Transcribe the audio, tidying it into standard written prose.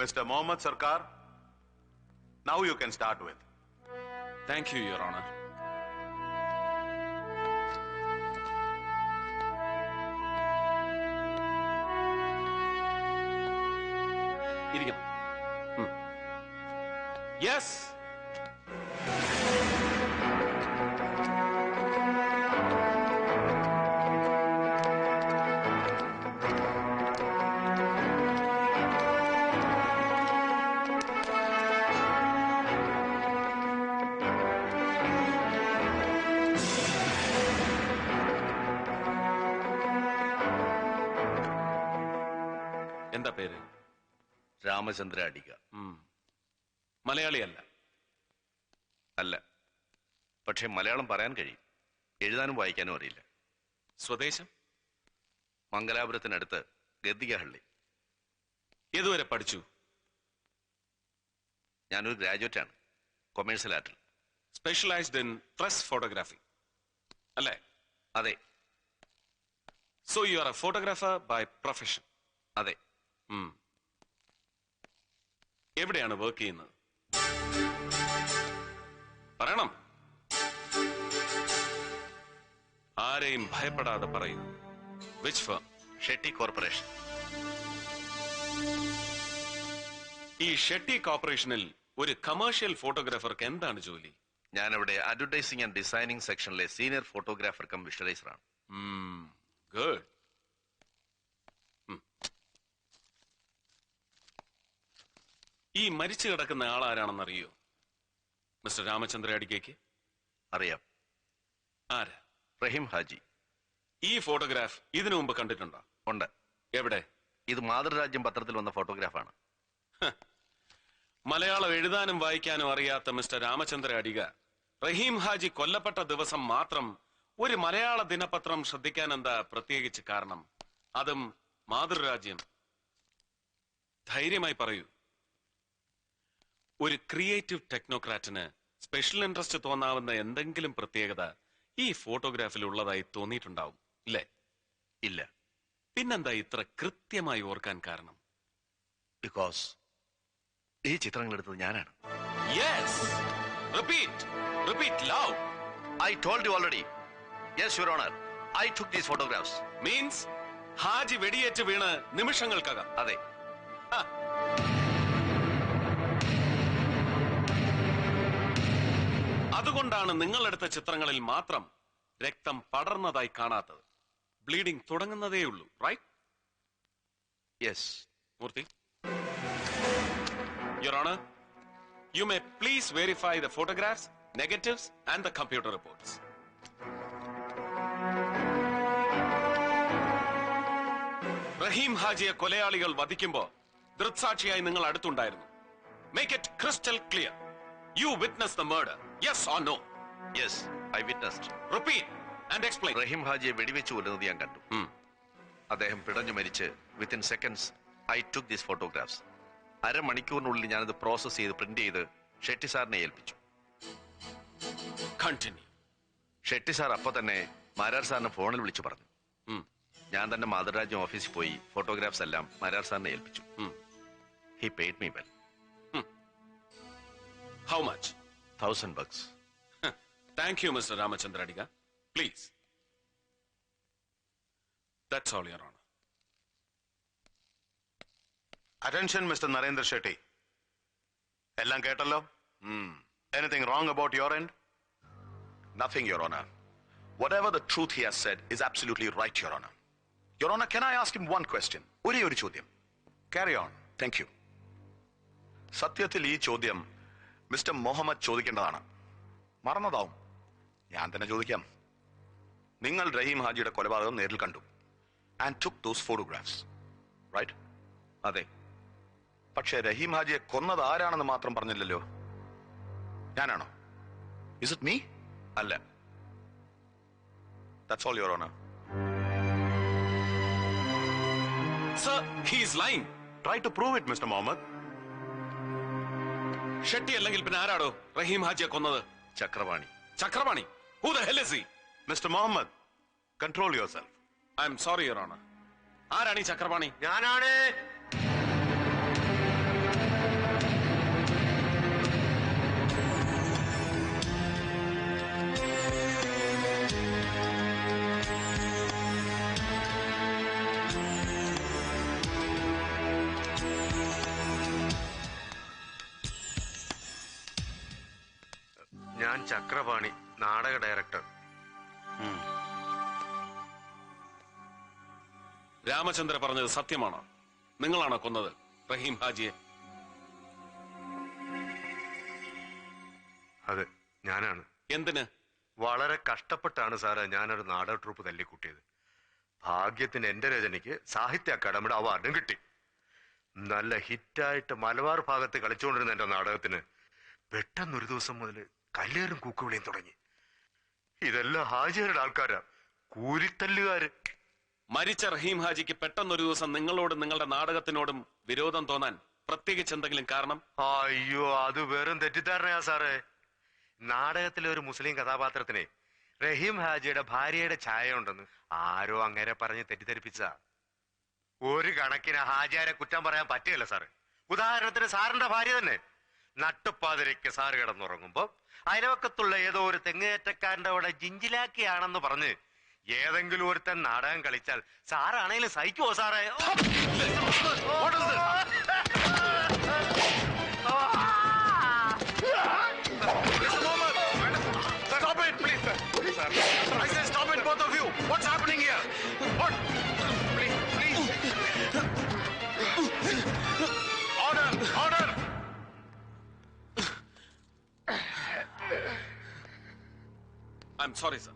Mr. Mohammed Sarkar, now you can start with. Thank you, Your Honor. Yes. എന്താ പേര്? രാമചന്ദ്ര അടിക. മലയാളിയല്ല? അല്ല, പക്ഷെ മലയാളം പറയാൻ കഴിയും. എഴുതാനും വായിക്കാനും അറിയില്ല. സ്വദേശം? മംഗലാപുരത്തിനടുത്ത് ഗദ്ദികഹള്ളി. ഏതുവരെ പഠിച്ചു? ഞാനൊരു ഗ്രാജുവേറ്റ് ആണ്, കൊമേഴ്സ്യൽ ആർട്ടിൽ. സ്പെഷ്യലൈസ്ഡ് ഇൻ പ്രസ് ഫോട്ടോഗ്രാഫി അല്ലേ? അതെ. So you are a photographer by profession? അതെ. എവിടെയാണ് വർക്ക് ചെയ്യുന്നത്? പറയണം. ആരെയും ഭയപ്പെടാതെ പറയൂ. Which firm? ഷെട്ടി കോർപ്പറേഷൻ. ഈ ഷെട്ടി കോർപ്പറേഷനിൽ ഒരു കമേഴ്ഷ്യൽ ഫോട്ടോഗ്രാഫർക്ക് എന്താണ് ജോലി? ഞാനിവിടെ അഡ്വർടൈസിംഗ് ആൻഡ് ഡിസൈനിങ് സെക്ഷനിലെ സീനിയർ ഫോട്ടോഗ്രാഫർ കം വിഷ്വലൈസർ ആണ്. ഗുഡ്. ഈ മരിച്ചു കിടക്കുന്ന ആളാരാണെന്ന് അറിയോ മിസ്റ്റർ രാമചന്ദ്ര അടികയ്ക്ക്? അറിയാം. ആരാ? റഹീം ഹാജി. ഈ ഫോട്ടോഗ്രാഫ് ഇതിനു മുമ്പ് കണ്ടിട്ടുണ്ടോ? ഉണ്ട്. എവിടെ? ഇത് മാതൃരാജ്യം പത്രത്തിൽ വന്ന ഫോട്ടോഗ്രാഫാണ്. മലയാളം എഴുതാനും വായിക്കാനും അറിയാത്ത മിസ്റ്റർ രാമചന്ദ്ര അടിക റഹീം ഹാജി കൊല്ലപ്പെട്ട ദിവസം മാത്രം ഒരു മലയാള ദിനപത്രം ശ്രദ്ധിക്കാൻ എന്താ പ്രത്യേകിച്ച് കാരണം? അതും മാതൃരാജ്യം. ധൈര്യമായി പറയൂ. ഒരു ക്രിയേറ്റീവ് ടെക്നോക്രാറ്റിന് സ്പെഷ്യൽ ഇൻട്രസ്റ്റ് തോന്നാവുന്ന എന്തെങ്കിലും പ്രത്യേകത ഈ ഫോട്ടോഗ്രാഫിൽ ഉള്ളതായി തോന്നിയിട്ടുണ്ടാവും, ഇല്ലേ? ഇല്ല. പിന്നെന്താ ഇത്ര കൃത്യമായി ഓർക്കാൻ കാരണം? ബിക്കോസ് ഈ ചിത്രങ്ങൾ എടുത്തത് ഞാനാണ്. Yes. Repeat. Repeat loud. I told you already. Yes, Your Honor. I took these photographs. Means Haji വെടിയേറ്റ് വീണ് നിമിഷങ്ങൾക്കകം? അതെ. അതുകൊണ്ടാണ് നിങ്ങളെടുത്ത ചിത്രങ്ങളിൽ മാത്രം രക്തം പടർന്നതായി കാണാത്തത്. ബ്ലീഡിംഗ് തുടങ്ങുന്നതേയുള്ളൂ, right? Yes. Murthy, Your Honor, you may please verify the photographs, negatives and the computer reports. റഹീം ഹാജിയെ കൊലയാളികൾ വധിക്കുമ്പോൾ ദൃക്സാക്ഷിയായി നിങ്ങൾ അടുത്തുണ്ടായിരുന്നു. Make it crystal clear. You witnessed the murder. Yes or no? Yes, I witnessed. Repeat and explain. റഹീം ഹാജിയെ വെടിവെച്ച് കൊല്ലുന്നത് ഞാൻ കണ്ടു. അദ്ദേഹം പിടഞ്ഞു മരിച്ച് within seconds I took these photographs. അരമണിക്കൂറിനുള്ളിൽ ഞാനത് പ്രോസസ് ചെയ്ത് പ്രിന്റ് ചെയ്ത് ഷെട്ടി സാറിനെ ഏൽപ്പിച്ചു. Continue. ഷെട്ടി സാർ അപ്പൊ തന്നെ മാരാർ സാറിനെ ഫോണിൽ വിളിച്ചു പറഞ്ഞു. ഞാൻ തന്നെ മാതൃരാജ്യം ഓഫീസിൽ പോയി ഫോട്ടോഗ്രാഫ്സ് എല്ലാം മാരാർ സാറിനെ ഏൽപ്പിച്ചു. He paid me well. How much? $1,000. Thank you, Mr. Ramachandra Adiga. Please. That's all, Your Honor. Attention, Mr. Narendra Shetty. എല്ലാം കേട്ടല്ലോ? Anything wrong about your end? Nothing, Your Honor. Whatever the truth he has said is absolutely right, Your Honor. Your Honor, can I ask him one question? ഒരേ ഒരു ചോദ്യം. Carry on. Thank you. സത്യത്തിൽ ഈ ചോദ്യം mister Muhammad ചോദിക്കേണ്ടതാണ്. മറന്നതാവും. ഞാൻ തന്നെ ചോദിക്കാം. നിങ്ങൾ റഹീം ഹാജിയുടെ കൊലപാതകം നേരിൽ കണ്ടു. And took those photographs. Right? അതെ. പക്ഷേ റഹീം ഹാജിയെ കൊന്നത് ആരാണെന്ന് മാത്രം പറഞ്ഞില്ലല്ലോ. ഞാനാണോ? Is it me? അല്ല. That's all, Your Honor. Sir, he is lying. Try to prove it, Mr. Mohammed. Shetty അല്ലെങ്കിൽ പിന്നെ ആരാടോ റഹീം ഹാജിയെ കൊന്നത്? Chakrapani. Chakrapani? Who the hell is he? Mr. Mohammed, control yourself. I am sorry, Your Honor. ആരാണ് ഈ ചക്രപാണി? ഞാനാണ്. ഞാൻ ചക്രപാണി, നാടക director. Ramachandra പറഞ്ഞത് സത്യമാണോ? നിങ്ങളാണോ കൊന്നത് റഹീം ഹാജിയെ? അതെ, ഞാനാണ്. എന്തിന്? വളരെ കഷ്ടപ്പെട്ടാണ് സാറേ ഞാനൊരു നാടക ട്രൂപ്പ് തല്ലിക്കൂട്ടിയത്. ഭാഗ്യത്തിന് എന്റെ രചനയ്ക്ക് സാഹിത്യ അക്കാദമിയുടെ അവാർഡും കിട്ടി. നല്ല ഹിറ്റായിട്ട് മലബാർ ഭാഗത്ത് കളിച്ചുകൊണ്ടിരുന്ന എന്റെ നാടകത്തിന് പെട്ടെന്നൊരു ദിവസം മുതൽ കല്ലേറും കൂക്കുവിളിയും തുടങ്ങി. ഇതെല്ലാം ഹാജിയുടെ ആൾക്കാരാ, കൂരിത്തല്ലുകാര്. മരിച്ച റഹീം ഹാജിക്ക് പെട്ടെന്നൊരു ദിവസം നിങ്ങളോടും നിങ്ങളുടെ നാടകത്തിനോടും വിരോധം തോന്നാൻ പ്രത്യേകിച്ച് എന്തെങ്കിലും കാരണം? അയ്യോ, അത് വെറും തെറ്റിദ്ധാരണയാ സാറേ. നാടകത്തിലെ ഒരു മുസ്ലിം കഥാപാത്രത്തിന് റഹീം ഹാജിയുടെ ഭാര്യയുടെ ഛായ ഉണ്ടെന്ന് ആരോ അങ്ങനെ പറഞ്ഞ് തെറ്റിദ്ധരിപ്പിച്ച. ഒരു കണക്കിന് ഹാജിയാരെ കുറ്റം പറയാൻ പറ്റുകയല്ല സാറ്. ഉദാഹരണത്തിന് സാറിന്റെ ഭാര്യ തന്നെ നട്ടുപ്പാതിരയ്ക്ക് സാറ് കിടന്നുറങ്ങുമ്പോ അയൽവക്കത്തുള്ള ഏതോ ഒരു തെങ്ങേറ്റക്കാരന്റെ അവിടെ ജിഞ്ചിലാക്കിയാണെന്ന് പറഞ്ഞ് ഏതെങ്കിലും ഒരുത്തൻ നാടകം കളിച്ചാൽ സാറാണേലും സഹിക്കുവോ സാറേ? Stop it, please, sir. Please, sir. I said stop it, both of you. What's happening here? What? Please, please. Order, order. I'm sorry, sir.